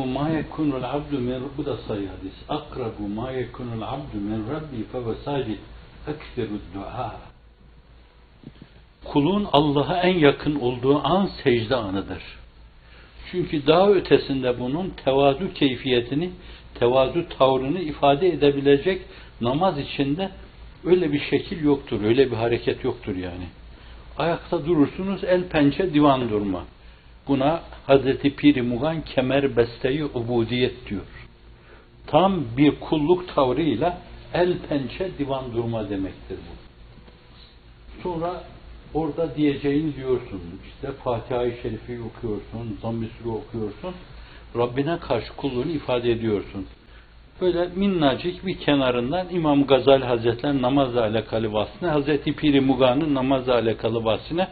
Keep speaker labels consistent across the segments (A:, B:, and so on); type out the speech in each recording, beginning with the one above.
A: akrabu ma yekunul abdu min bu da sayı hadis. Akrabu ma yekunul abdu min rabbi fe vesacid ekserud dua. Kulun Allah'a en yakın olduğu an secde anıdır. Çünkü daha ötesinde bunun tevazu keyfiyetini, tevazu tavrını ifade edebilecek namaz içinde öyle bir şekil yoktur, öyle bir hareket yoktur yani. Ayakta durursunuz, el pençe divan durma. Buna Hazreti Pir-i Mugan kemer besteyi ubudiyet diyor. Tam bir kulluk tavrıyla el pençe divan durma demektir bu. Sonra orada diyeceğini diyorsun. İşte Fatiha-i Şerife'yi okuyorsun, Zamm-ı Sure okuyorsun. Rabbine karşı kulluğunu ifade ediyorsun. Böyle minnacık bir kenarından İmam Gazali Hazretleri namazla alakalı vasfine, Hazreti Pir-i Mugan'ın namazla alakalı vasfine,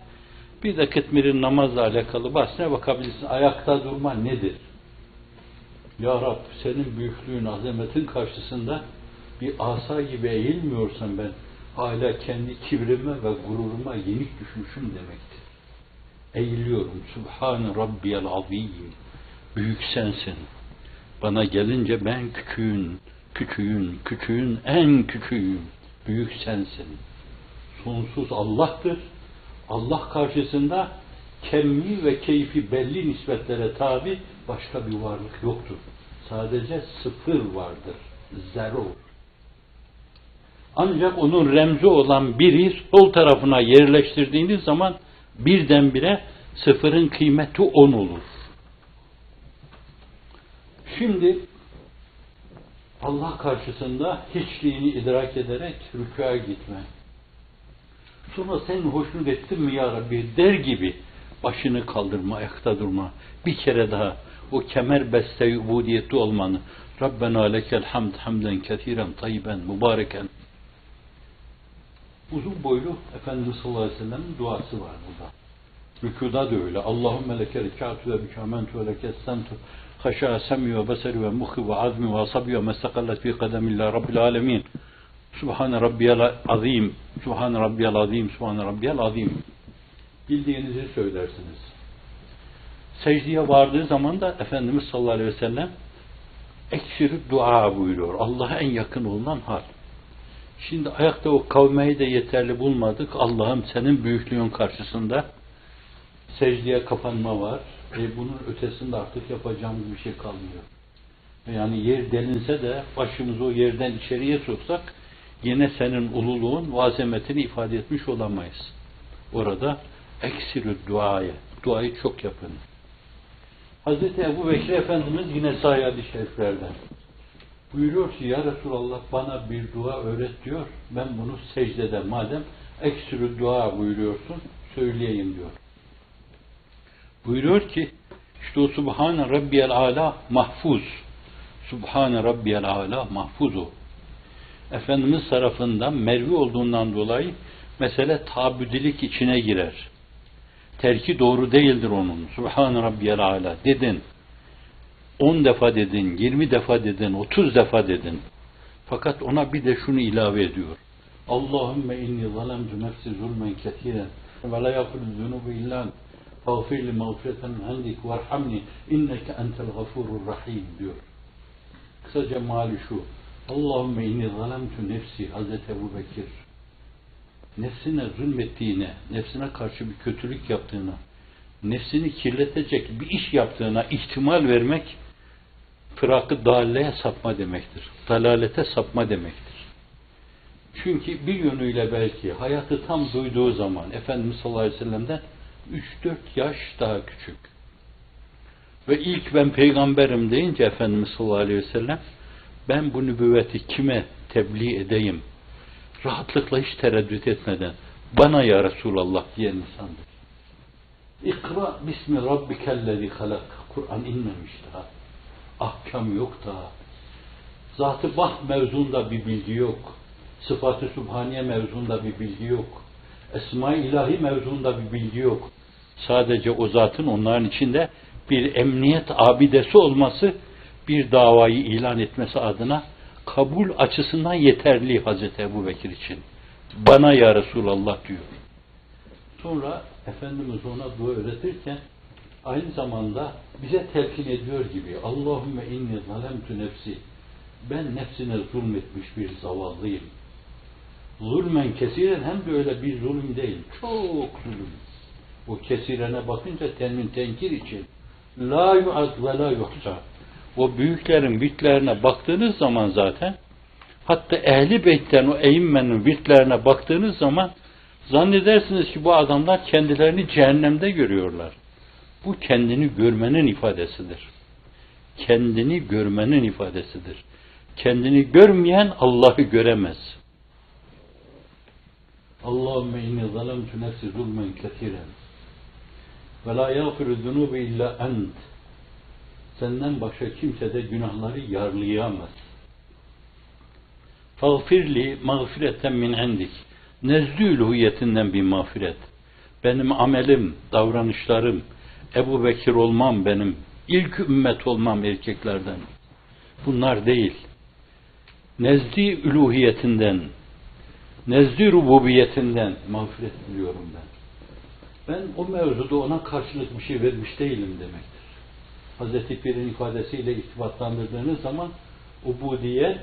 A: bir de Kıtmir'in namazla alakalı bahsine bakabilirsin. Ayakta durma nedir? Ya Rab, senin büyüklüğün, azametin karşısında bir asa gibi eğilmiyorsan ben hala kendi kibrime ve gururuma yenik düşmüşüm demektir. Eğiliyorum. Subhan Rabbiyal Azim. Büyük sensin. Bana gelince ben küçüğün en küçüğüm. Büyük sensin. Sonsuz Allah'tır. Allah karşısında kemmi ve keyfi belli nispetlere tabi başka bir varlık yoktur. Sadece sıfır vardır. Zero. Ancak onun remzi olan biri sol tarafına yerleştirdiğiniz zaman birdenbire sıfırın kıymeti 10 olur. Şimdi Allah karşısında hiçliğini idrak ederek rükûa gitme. Sonra senin hoşnut ettin mi ya Rabbi der gibi başını kaldırma, ayakta durma. Bir kere daha o kemer beste-i ubudiyeti olmanı. Rabbena lekel hamd hamden ketiren tayyiben mübareken. Uzun boylu Efendimiz sallallahu aleyhi ve sellem'in duası var burada. Rükuda da öyle. Allahümme leke rekâtu ve bikâmentu ve leke essemtu haşâ semî ve beseri ve muhi ve azmi ve asabi ve mestakallet fî kademillâh Rabbil âlemin. Subhane Rabbiyal Azim, Subhane Rabbiyal Azim, Subhane Rabbiyal Azim. Bildiğinizi söylersiniz. Secdeye vardığı zaman da Efendimiz sallallahu aleyhi ve sellem eksir dua buyuruyor. Allah'a en yakın olunan hal. Şimdi ayakta o kavmeyi de yeterli bulmadık. Allah'ım senin büyüklüğün karşısında secdeye kapanma var. Bunun ötesinde artık yapacağımız bir şey kalmıyor. Yani yer delinse de başımızı o yerden içeriye soksak yine senin ululuğun ve azametini ifade etmiş olamayız. Orada eksirü duaya. Duayı çok yapın. Hazreti Ebu Bekir Efendimiz yine sahih hadis-i şeriflerden buyuruyor ki ya Resulallah bana bir dua öğret diyor. Ben bunu secdede madem eksirü dua buyuruyorsun söyleyeyim diyor. Buyuruyor ki işte o Subhane Rabbiyel Ala mahfuz. Subhane Rabbiyel Ala mahfuzu. Efendimiz tarafından mervi olduğundan dolayı mesele tabüdilik içine girer. Terki doğru değildir onun. Subhan Rabbiyel Ala dedin. 10 defa dedin, 20 defa dedin, 30 defa dedin. Fakat ona bir de şunu ilave ediyor. Allahümme inni zalemtu nefsi zulmen ketiren ve la yaghfiru zunubu illa fağfir li mağfireten indik varhamni inneke entel gafurur rahim diyor. Kısaca mali şu. Allahümme inni zalemtu nefsi Hazreti Ebu Bekir nefsine zulmettiğine, nefsine karşı bir kötülük yaptığına, nefsini kirletecek bir iş yaptığına ihtimal vermek fırakı daleye sapma demektir. Dalalete sapma demektir. Çünkü bir yönüyle belki hayatı tam duyduğu zaman Efendimiz sallallahu aleyhi ve sellem'den 3-4 yaş daha küçük. Ve ilk ben peygamberim deyince Efendimiz sallallahu aleyhi ve sellem ben bu nübüvveti kime tebliğ edeyim? Rahatlıkla hiç tereddüt etmeden bana ya Resulallah diyen insandır. İkra bismi rabbikellezi halak. Kur'an inmemiş daha. Ahkam yok daha. Zat-ı Bah mevzunda bir bilgi yok. Sıfat-ı Sübhaniye mevzunda bir bilgi yok. Esma-i İlahi mevzunda bir bilgi yok. Sadece o zatın onların içinde bir emniyet abidesi olması, bir davayı ilan etmesi adına kabul açısından yeterli Hazreti Ebu Bekir için. Bana ya Resulallah diyor. Sonra Efendimiz ona dua öğretirken aynı zamanda bize telkin ediyor gibi Allahümme inni zalemtu nefsi, ben nefsine zulmetmiş bir zavallıyım. Zulmen kesiren, hem de öyle bir zulüm değil, çok zulüm. O kesirene bakınca temin tenkir için la yu'ad ve la yuhsa. O büyüklerin virtlerine baktığınız zaman zaten, hatta Ehl-i Beyt'ten o eğimmenin virtlerine baktığınız zaman zannedersiniz ki bu adamlar kendilerini cehennemde görüyorlar. Bu kendini görmenin ifadesidir. Kendini görmenin ifadesidir. Kendini görmeyen Allah'ı göremez. Allahümme inni zalemtu nefsi zulmen kesiren ve la yağfiru zunubu illa ent. Senden başka kimse de günahları yarlayamaz. Fağfirli mağfireten min endik. Nezdü uluhiyetinden bir mağfiret. Benim amelim, davranışlarım, Ebu Bekir olmam benim, ilk ümmet olmam erkeklerden. Bunlar değil. Nezdi uluhiyetinden, nezdi rububiyetinden mağfiret diliyorum ben. Ben o mevzuda ona karşılık bir şey vermiş değilim demektir. Hazreti Pir'in ifadesiyle irtibatlandırdığınız zaman ubudiyet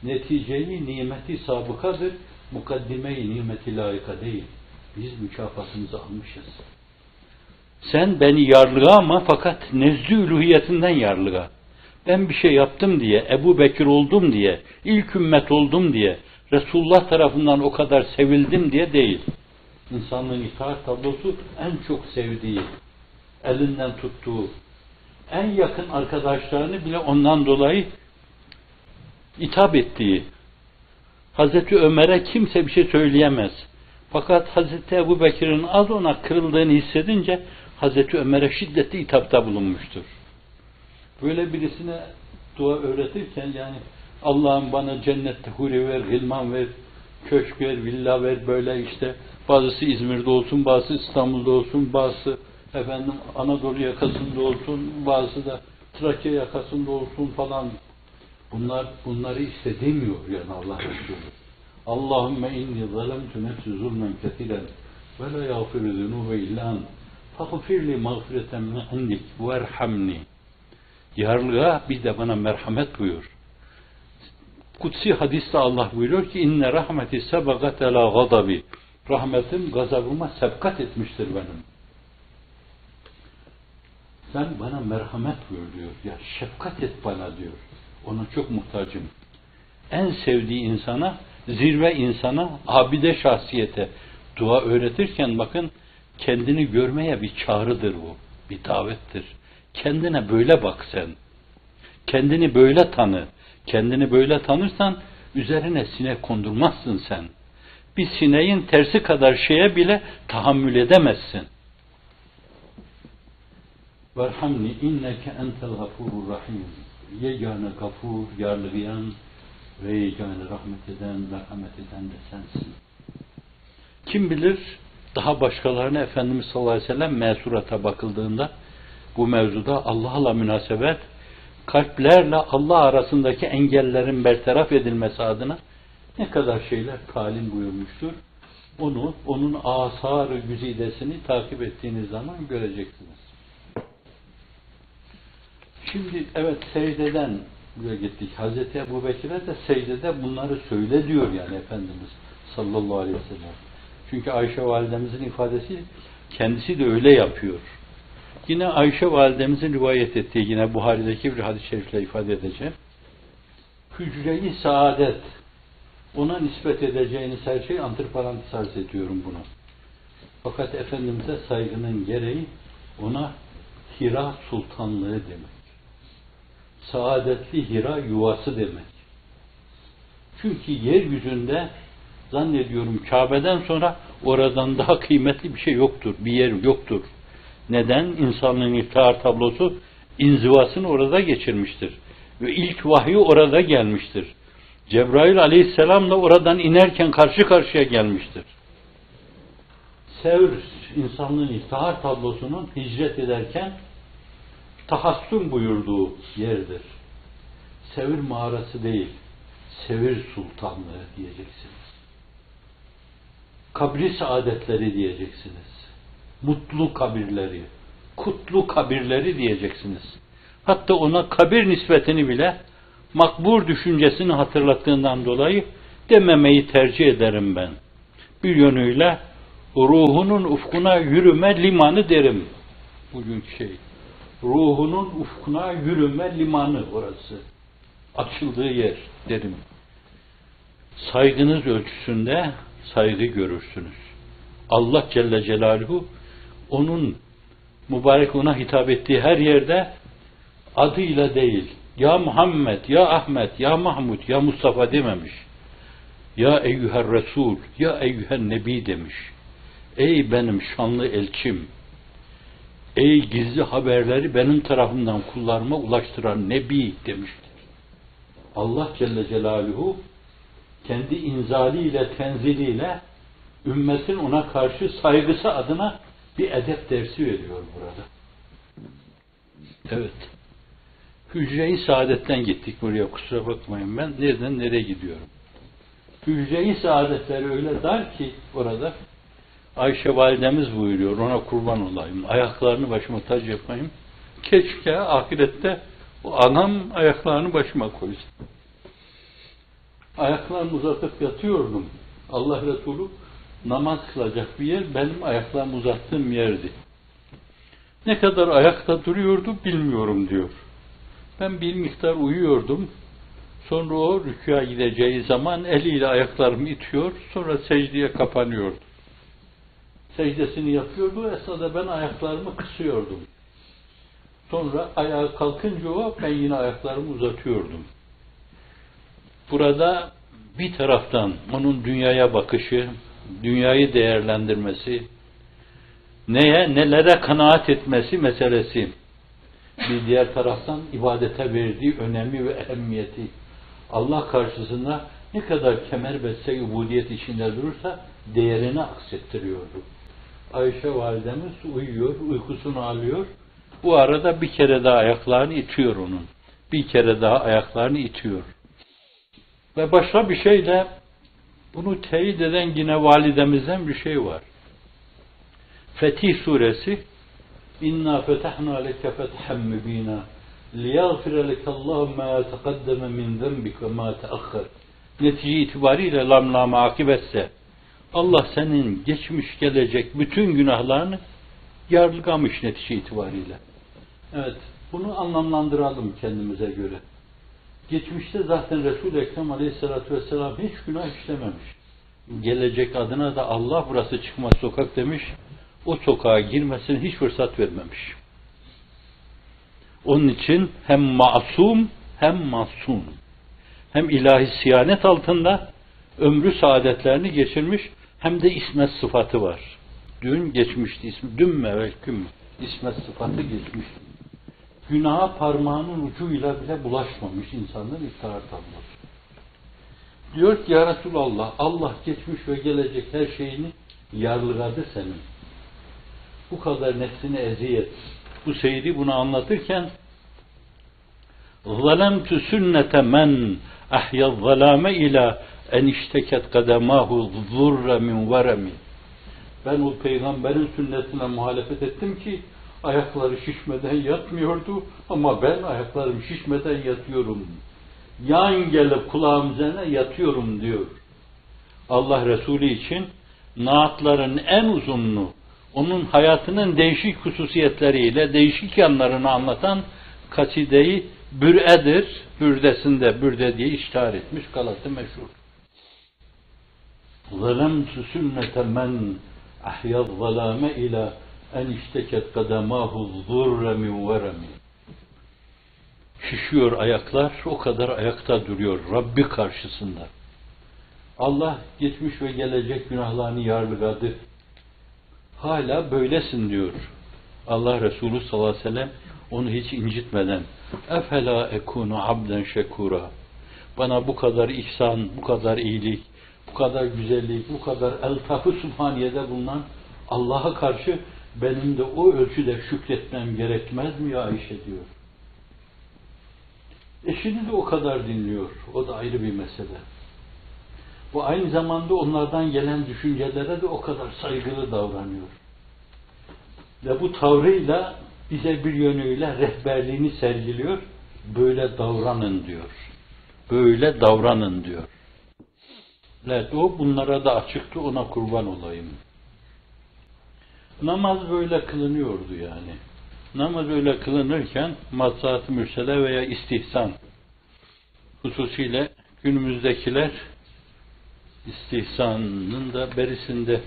A: neticeyi nimeti sabıkadır, mukaddimeyi nimeti layıka değil. Biz mükafatımızı almışız. Sen beni yarlığa fakat nezd-i uluhiyetinden yarlığa. Ben bir şey yaptım diye, Ebu Bekir oldum diye, ilk ümmet oldum diye, Resulullah tarafından o kadar sevildim diye değil. İnsanlığın itaat tablosu en çok sevdiği, elinden tuttuğu, en yakın arkadaşlarını bile ondan dolayı hitap ettiği. Hazreti Ömer'e kimse bir şey söyleyemez. Fakat Hazreti Ebu Bekir'in az ona kırıldığını hissedince Hazreti Ömer'e şiddetli hitapta bulunmuştur. Böyle birisine dua öğretirken yani Allah'ım bana cennette huri ver, gılman ver, köşk ver, villa ver, böyle işte bazısı İzmir'de olsun, bazısı İstanbul'da olsun, bazısı efendim Anadolu yakasında olsun, bazısı da Trakya yakasında olsun falan. Bunları istemiyor yani Allah Resulü. Allahümme inni zalemtu nefsi zulmen kesiren ve la yağfiru zunube illan fagfirli mağfireten min indik verhamni. Yarlığa bir de bana merhamet buyur. Kutsi hadiste Allah buyuruyor ki inne rahmeti sebagat ala gadabi. Rahmetim gazabıma sebkat etmiştir benim. Sen bana merhamet buyur diyor. Ya şefkat et bana diyor. Ona çok muhtacım. En sevdiği insana, zirve insana, abide şahsiyete dua öğretirken bakın kendini görmeye bir çağrıdır bu. Bir davettir. Kendine böyle bak sen. Kendini böyle tanı. Kendini böyle tanırsan üzerine sinek kondurmazsın sen. Bir sineğin tersi kadar şeye bile tahammül edemezsin. Verhamni inneke entel gafurur rahim. Yegane gafur, yarlıyan ve yegane rahmet eden, merhamet eden de sensin. Kim bilir daha başkalarına Efendimiz sallallahu aleyhi ve sellem mesurata bakıldığında bu mevzuda Allah'la münasebet, kalplerle Allah arasındaki engellerin bertaraf edilmesi adına ne kadar şeyler talim buyurmuştur. Onun asar-ı güzidesini takip ettiğiniz zaman göreceksiniz. Şimdi evet secdeden buraya gittik. Hazreti Ebu Bekir'e de secdede bunları söyle diyor yani Efendimiz sallallahu aleyhi ve sellem. Çünkü Ayşe validemizin ifadesi kendisi de öyle yapıyor. Yine Ayşe validemizin rivayet ettiği yine Buhari'deki bir hadis-i şerifle ifade edeceğim. Hücre-i saadet ona nispet edeceğiniz her şey antiparantez arz ediyorum bunu. Fakat Efendimiz'e saygının gereği ona Hira sultanlığı demek. Saadetli Hira yuvası demek. Çünkü yeryüzünde zannediyorum Kabe'den sonra oradan daha kıymetli bir şey yoktur. Bir yer yoktur. Neden? İnsanlığın iftihar tablosu inzivasını orada geçirmiştir. Ve ilk vahyi orada gelmiştir. Cebrail aleyhisselamla oradan inerken karşı karşıya gelmiştir. Sevr, insanlığın iftihar tablosunun hicret ederken tahassün buyurduğu yerdir. Sevr mağarası değil, Sevr sultanlığı diyeceksiniz. Kabri saadetleri diyeceksiniz. Mutlu kabirleri, kutlu kabirleri diyeceksiniz. Hatta ona kabir nispetini bile makbur düşüncesini hatırlattığından dolayı dememeyi tercih ederim ben. Bir yönüyle ruhunun ufkuna yürüme limanı derim. Bugünkü şey. Ruhunun ufkuna yürüme limanı orası. Açıldığı yer derim. Saygınız ölçüsünde saygı görürsünüz. Allah Celle Celaluhu onun mübarek ona hitap ettiği her yerde adıyla değil, ya Muhammed, ya Ahmet, ya Mahmud, ya Mustafa dememiş. Ya eyyüher Resul, ya eyyüher Nebi demiş. Ey benim şanlı elçim, ey gizli haberleri benim tarafımdan kullarıma ulaştıran Nebi demiştir. Allah Celle Celaluhu kendi inzaliyle, tenziliyle ümmetin ona karşı saygısı adına bir edep dersi veriyor burada. Evet. Hücre-i Saadet'ten gittik buraya, kusura bakmayın ben. Nereden nereye gidiyorum? Hücre-i Saadetleri öyle dar ki orada Ayşe validemiz buyuruyor, ona kurban olayım. Ayaklarını başıma tac yapayım. Keşke ahirette o anam ayaklarını başıma koysun. Ayaklarımı uzatıp yatıyordum. Allah Resulü namaz kılacak bir yer benim ayaklarımı uzattığım yerdi. Ne kadar ayakta duruyordu bilmiyorum diyor. Ben bir miktar uyuyordum. Sonra o rükûa gideceği zaman eliyle ayaklarımı itiyor, sonra secdeye kapanıyordu. Secdesini yapıyordu, o esnada ben ayaklarımı kısıyordum. Sonra ayağa kalkınca o, ben yine ayaklarımı uzatıyordum. Burada bir taraftan onun dünyaya bakışı, dünyayı değerlendirmesi, nelere kanaat etmesi meselesi, bir diğer taraftan ibadete verdiği önemi ve ehemmiyeti, Allah karşısında ne kadar kemerbeste ubudiyet içinde durursa değerini aksettiriyordu. Ayşe validemiz uyuyor, uykusunu alıyor. Bu arada bir kere daha ayaklarını itiyor onun. Bir kere daha ayaklarını itiyor. Ve başka bir şeyle bunu teyit eden yine validemizden bir şey var. Fetih suresi İnna fetahna leke fethem mübina liyaghfira lekallahu ma taqaddama min zenbik ve ma teahhar. Netice itibariyle lam akibetse Allah senin geçmiş gelecek bütün günahlarını yargılamış netice itibariyle. Evet, bunu anlamlandıralım kendimize göre. Geçmişte zaten Resul-i Ekrem Aleyhisselatü Vesselam hiç günah işlememiş. Gelecek adına da Allah burası çıkmaz sokak demiş, o sokağa girmesine hiç fırsat vermemiş. Onun için hem masum hem masum. Hem ilahi siyanet altında ömrü saadetlerini geçirmiş, hem de ismet sıfatı var. Dün geçmişti ismi, dün mü evvelküm mü? İsmet sıfatı geçmişti. Günaha parmağının ucuyla bile bulaşmamış insanların iftihar tablosu. Diyor ki ya Resulallah, Allah geçmiş ve gelecek her şeyini yarlıgadı senin. Bu kadar nefsine eziyet. Bu seyri bunu anlatırken ظَلَمْتُ سُنَّةَ مَنْ اَحْيَا الظَّلَامَ اِلَى en işteket kademahu zurra min veremi. Ben o peygamberin sünnetine muhalefet ettim ki ayakları şişmeden yatmıyordu ama ben ayaklarım şişmeden yatıyorum. Yan gelip kulağım üzerine yatıyorum diyor. Allah Resulü için naatların en uzunluğu, onun hayatının değişik hususiyetleriyle değişik yanlarını anlatan kaside-i bür'edir. Bürdesinde bürde diye iştihar etmiş, kalası meşhur. ظَلَمْتُ سُنَّةَ مَنْ اَحْيَا الظَّلَامَ اِلَى en işteket kademahu zurre min veremi. Şişiyor ayaklar, o kadar ayakta duruyor Rabbi karşısında. Allah geçmiş ve gelecek günahlarını yarlıgadı. Hala böylesin diyor. Allah Resulü sallallahu aleyhi ve sellem onu hiç incitmeden efela ekunu abden şekura. Bana bu kadar ihsan, bu kadar iyilik, bu kadar güzellik, bu kadar eltafı subhaniyede bulunan Allah'a karşı benim de o ölçüde şükretmem gerekmez mi ya Ayşe diyor. Eşini de o kadar dinliyor. O da ayrı bir mesele. Bu aynı zamanda onlardan gelen düşüncelere de o kadar saygılı davranıyor. Ve bu tavrıyla bize bir yönüyle rehberliğini sergiliyor. Böyle davranın diyor. Böyle davranın diyor. Evet, o bunlara da açıktı, ona kurban olayım. Namaz böyle kılınıyordu yani. Namaz öyle kılınırken maslahat-ı mürsele veya istihsan, hususiyle günümüzdekiler istihsanın da berisinde,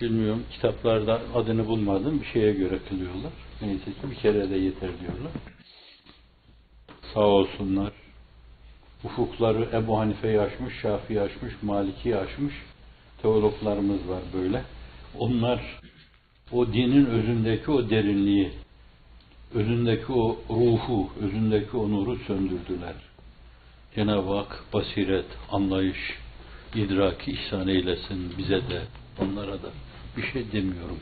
A: bilmiyorum, kitaplarda adını bulmadım, bir şeye göre kılıyorlar. Neyse ki bir kere de yeter diyorlar. Sağ olsunlar. Ufukları Ebu Hanife'yi aşmış, Şafii'yi aşmış, Maliki'yi aşmış teologlarımız var böyle. Onlar o dinin özündeki o derinliği, özündeki o ruhu, özündeki o nuru söndürdüler. Cenab-ı Hak basiret, anlayış, idraki ihsan eylesin bize de, onlara da. Bir şey demiyorum.